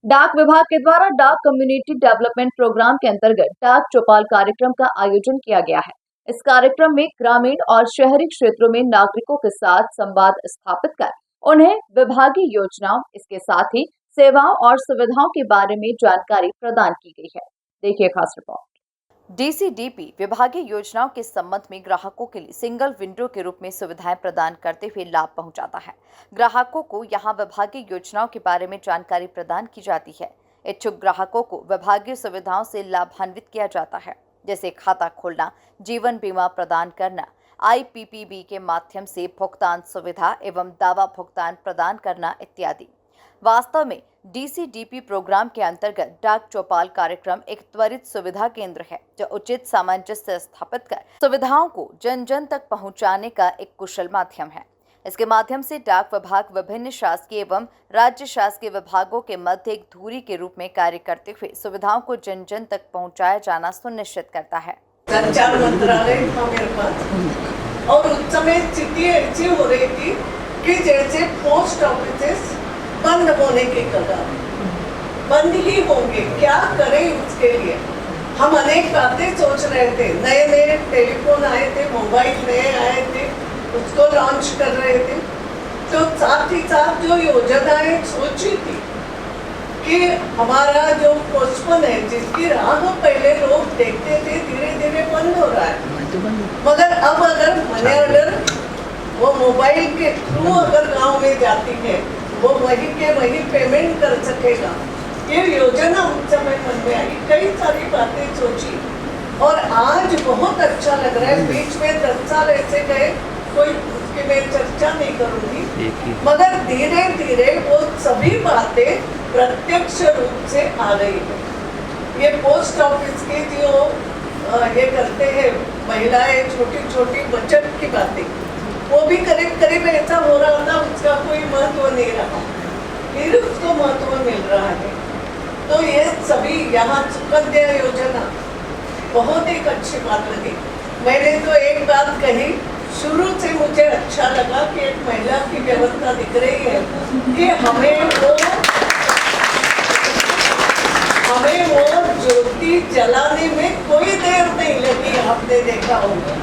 डाक विभाग के द्वारा डाक कम्युनिटी डेवलपमेंट प्रोग्राम के अंतर्गत डाक चौपाल कार्यक्रम का आयोजन किया गया है। इस कार्यक्रम में ग्रामीण और शहरी क्षेत्रों में नागरिकों के साथ संवाद स्थापित कर उन्हें विभागीय योजनाओं, इसके साथ ही सेवाओं और सुविधाओं के बारे में जानकारी प्रदान की गई है। देखिए खास रिपोर्ट। डीसीडीपी विभागीय योजनाओं के संबंध में ग्राहकों के लिए सिंगल विंडो के रूप में सुविधाएं प्रदान करते हुए लाभ पहुंचाता है। ग्राहकों को यहां विभागीय योजनाओं के बारे में जानकारी प्रदान की जाती है। इच्छुक ग्राहकों को विभागीय सुविधाओं से लाभान्वित किया जाता है, जैसे खाता खोलना, जीवन बीमा प्रदान करना, आईपीपीबी के माध्यम से भुगतान सुविधा एवं दावा भुगतान प्रदान करना इत्यादि। वास्तव में डीसीडीपी प्रोग्राम के अंतर्गत डाक चौपाल कार्यक्रम एक त्वरित सुविधा केंद्र है, जो उचित सामंजस्य स्थापित कर सुविधाओं को जन जन तक पहुंचाने का एक कुशल माध्यम है। इसके माध्यम से डाक विभाग विभिन्न शासकीय एवं राज्य शासकीय विभागों के मध्य एक धुरी के रूप में कार्य करते हुए सुविधाओं को जन जन तक पहुंचाया जाना सुनिश्चित करता है। संचार मंत्रालय था मेरे पास, और उस समय स्थिति ऐसी हो रही थी कि जैसे पोस्ट ऑफिस बंद होने के कगार, बंद ही होंगे, क्या करें उसके लिए। हम अनेक बातें सोच रहे थे, नए नए टेलीफोन आए थे, मोबाइल नए आए थे, उसको लॉन्च कर रहे थे। तो साथ ही साथ जो योजनाएं सोची थी कि हमारा जो पोस्टपोन है, जिसकी राह पहले लोग देखते थे, धीरे धीरे बंद हो रहा है। मगर अब अगर मनी ऑर्डर वो मोबाइल के थ्रू अगर गांव में जाती है, वो वही के वही पेमेंट कर सकेगा। ये योजना उस समय मन में आई, कई सारी बातें सोची और आज बहुत अच्छा लग रहा है। बीच में 10 साल ऐसे गए, कोई उसकी मैं चर्चा नहीं करूंगी, मगर धीरे धीरे वो सभी बातें प्रत्यक्ष रूप से आ रही है। ये पोस्ट ऑफिस के जो ये करते हैं महिलाएं, छोटी छोटी बचत की बातें, वो भी करीब करीब ऐसा हो रहा था, उसका कोई महत्व नहीं रहा, फिर उसको महत्व मिल रहा है। तो ये सभी यहाँ सुकन्या योजना बहुत एक अच्छी बात लगी। मैंने तो एक बात कही, शुरू से मुझे अच्छा लगा कि एक महिला की व्यवस्था दिख रही है कि हमें वो ज्योति जलाने में कोई देर नहीं लगी। आपने देखा होगा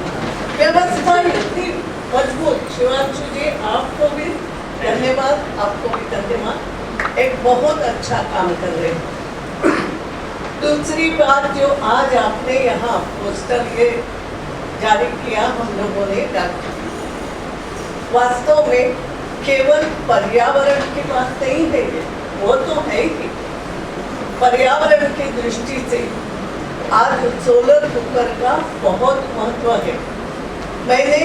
व्यवस्था इतनी मजबूत। शिवांशु जी, आपको भी धन्यवाद, आपको भी धन्यवाद, एक बहुत अच्छा काम कर रहे हैं। दूसरी बात जो आज आपने यहाँ पोस्टर ये जारी किया हम लोगों ने, वास्तव में केवल पर्यावरण की बात नहीं है, वो तो है ही। पर्यावरण की दृष्टि से आज सोलर कुकर का बहुत महत्व है। मैंने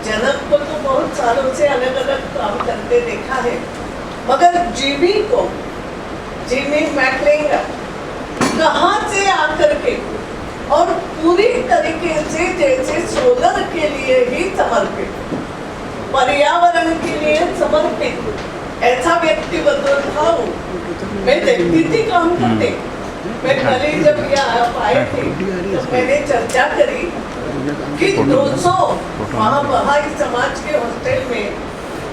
जनक को तो बहुत सालों से अलग अलग काम करते देखा है, मगर जिमी मैकलेंगा कहाँ से आकर के और पूरी तरीके से जैसे सोलर के लिए ही समर्पित, पर्यावरण के लिए समर्पित ऐसा व्यक्तित्व था वो। मैं देखती थी काम करते। मैं कल ही जब यहाँ आए थे तो मैंने चर्चा करी कि 200 वहाँ बहाई समाज के हॉस्टल में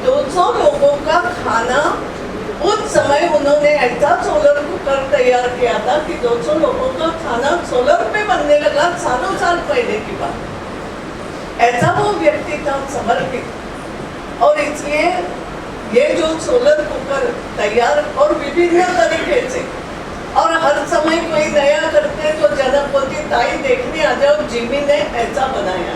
200 लोगों का खाना, उस समय उन्होंने ऐसा सोलर कुकर तैयार किया था कि 200 लोगों का खाना सोलर पे बनने लगा सालों साल पहले की बात। ऐसा वो व्यक्ति था समर्पित। और इसलिए ये जो सोलर कुकर तैयार और विभिन्न तरीके से, और हर समय कोई नया करते तो जनपति ताई देखने आ जाओ, जिमी ने ऐसा बनाया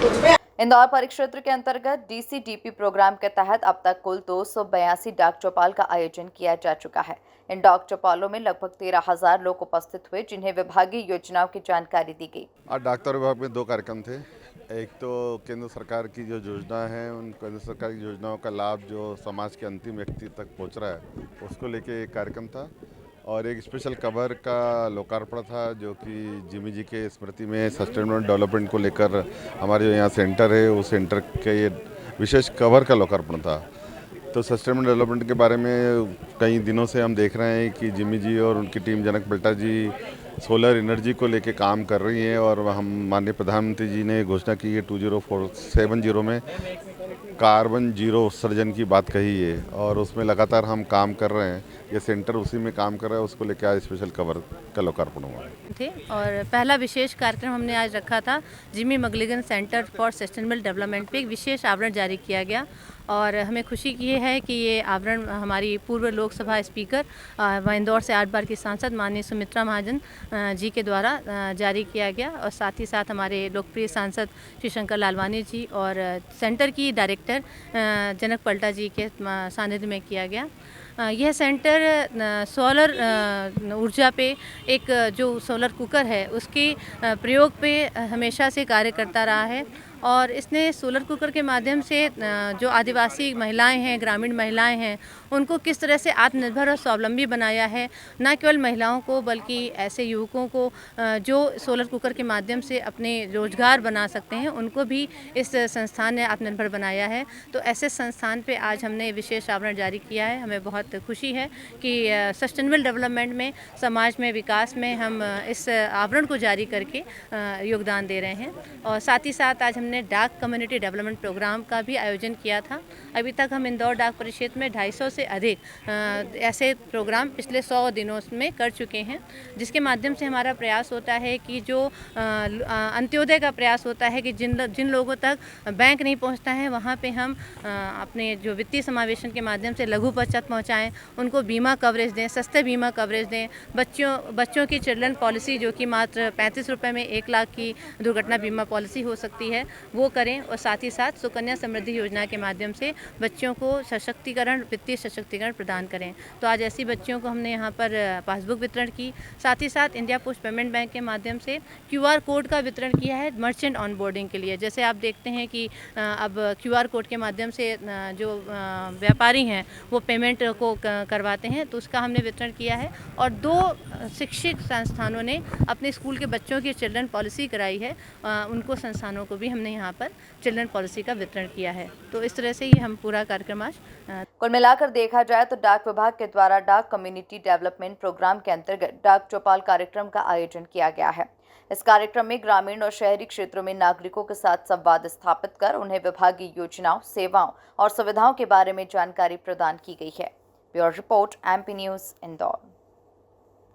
उसमें। इंदौर परिक्षेत्र के अंतर्गत डीसीडीपी प्रोग्राम के तहत अब तक कुल 282 डाक चौपाल का आयोजन किया जा चुका है। इन डाक चौपालों में लगभग 13,000 लोग उपस्थित हुए, जिन्हें विभागीय योजनाओं की जानकारी दी गई। आज डाकघर विभाग में 2 कार्यक्रम थे। एक तो केंद्र सरकार की जो योजना है, उन केंद्र सरकार की योजनाओं का लाभ जो समाज के अंतिम व्यक्ति तक पहुंच रहा है, उसको लेके एक कार्यक्रम था। और एक स्पेशल कवर का लोकार्पण था, जो कि जिमी जी के स्मृति में सस्टेनेबल डेवलपमेंट को लेकर हमारे जो यहाँ सेंटर है, उस सेंटर के ये विशेष कवर का लोकार्पण था। तो सस्टेनेबल डेवलपमेंट के बारे में कई दिनों से हम देख रहे हैं कि जिमी जी और उनकी टीम जनक बिल्टा जी सोलर एनर्जी को लेके काम कर रही है, और हम माननीय प्रधानमंत्री जी ने घोषणा की है 2070 में कार्बन जीरो उत्सर्जन की बात कही है और उसमें लगातार हम काम कर रहे हैं। ये सेंटर उसी में काम कर रहा है, उसको लेकर आज स्पेशल कवर का लोकार्पण हुआ थे। और पहला विशेष कार्यक्रम हमने आज रखा था Jimmy Magilligan centre for sustainable development पे एक विशेष आवरण जारी किया गया और हमें खुशी की है कि ये आवरण हमारी पूर्व लोकसभा स्पीकर व इंदौर से 8 बार की सांसद माननीय सुमित्रा महाजन जी के द्वारा जारी किया गया और साथ ही साथ हमारे लोकप्रिय सांसद श्री शंकर लालवानी जी और सेंटर की डायरेक्टर जनक पलटा जी के सानिध्य में किया गया। यह सेंटर सोलर ऊर्जा पे एक जो सोलर कुकर है उसके प्रयोग पे हमेशा से कार्य करता रहा है और इसने सोलर कुकर के माध्यम से जो आदिवासी महिलाएं हैं, ग्रामीण महिलाएं हैं, उनको किस तरह से आत्मनिर्भर और स्वावलंबी बनाया है। न केवल महिलाओं को बल्कि ऐसे युवकों को जो सोलर कुकर के माध्यम से अपने रोजगार बना सकते हैं, उनको भी इस संस्थान ने आत्मनिर्भर बनाया है। तो ऐसे संस्थान पे आज हमने विशेष आवरण जारी किया है। हमें बहुत खुशी है कि सस्टेनेबल डेवलपमेंट में, समाज में, विकास में हम इस आवरण को जारी करके योगदान दे रहे हैं। और साथ ही साथ आज हमने डाक कम्युनिटी डेवलपमेंट प्रोग्राम का भी आयोजन किया था। अभी तक हम इंदौर डाक परिक्षेत्र में 250 से अधिक ऐसे प्रोग्राम पिछले 100 दिनों में कर चुके हैं, जिसके माध्यम से हमारा प्रयास होता है कि जो अंत्योदय का प्रयास होता है कि जिन लोगों तक बैंक नहीं पहुंचता है, वहां पे हम अपने जो वित्तीय समावेशन के माध्यम से लघु बचत पहुंचाएं, उनको बीमा कवरेज दें, सस्ते बीमा कवरेज दें। बच्चों की चिल्ड्रन पॉलिसी जो कि मात्र 35 रुपये में 1 लाख की दुर्घटना बीमा पॉलिसी हो सकती है, वो करें। और साथ ही साथ सुकन्या समृद्धि योजना के माध्यम से बच्चों को सशक्तिकरण, वित्तीय सशक्तिकरण प्रदान करें। तो आज ऐसी बच्चियों को हमने यहाँ पर पासबुक वितरण की। साथ ही साथ इंडिया पोस्ट पेमेंट बैंक के माध्यम से QR कोड का वितरण किया है मर्चेंट ऑनबोर्डिंग के लिए। जैसे आप देखते हैं कि अब QR कोड के माध्यम से जो व्यापारी हैं वो पेमेंट को करवाते हैं, तो उसका हमने वितरण किया है। और 2 शिक्षित संस्थानों ने अपने स्कूल के बच्चों की चिल्ड्रन पॉलिसी कराई है, उनको संस्थानों को भी हमने यहाँ पर चिल्ड्रन पॉलिसी का वितरण किया है। तो इस तरह से ये हम पूरा कार्यक्रम आज कुल मिलाकर देखा जाए तो डाक विभाग के द्वारा डाक कम्युनिटी डेवलपमेंट प्रोग्राम के अंतर्गत डाक चौपाल कार्यक्रम का आयोजन किया गया है। इस कार्यक्रम में ग्रामीण और शहरी क्षेत्रों में नागरिकों के साथ संवाद स्थापित कर उन्हें विभागीय योजनाओं, सेवाओं और सुविधाओं के बारे में जानकारी प्रदान की गई है। Bureau report, MP news, Indore.